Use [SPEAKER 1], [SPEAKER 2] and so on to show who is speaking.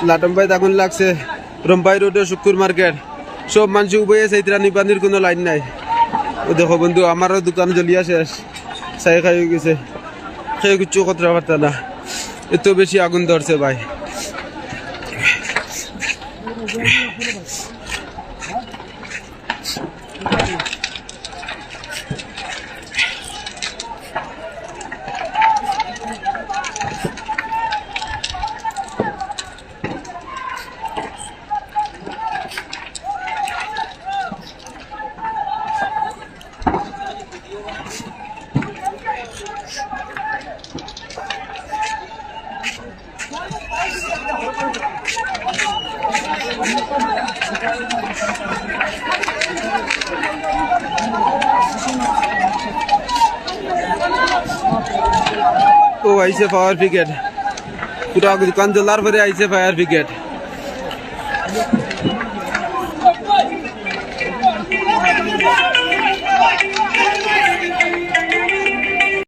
[SPEAKER 1] লাটম্বাইত আগুন লাগছে। রম্বাই রোডে শুকুর মার্কেট সব মানুষ উভয়ে সেইতরা নিবানির কোনো লাইন নাই। ও দেখো বন্ধু আমারও দোকান জ্বলিয়া শেষ, চাই খাই গেছে, খেয়ে কিচ্ছু কথা পারতা না, এত বেশি আগুন ধরছে ভাই। ও আইছে ফায়ার ব্রিগেড, পুরা দোকান জ্বলার পরে আইছে ফায়ার ব্রিগেড।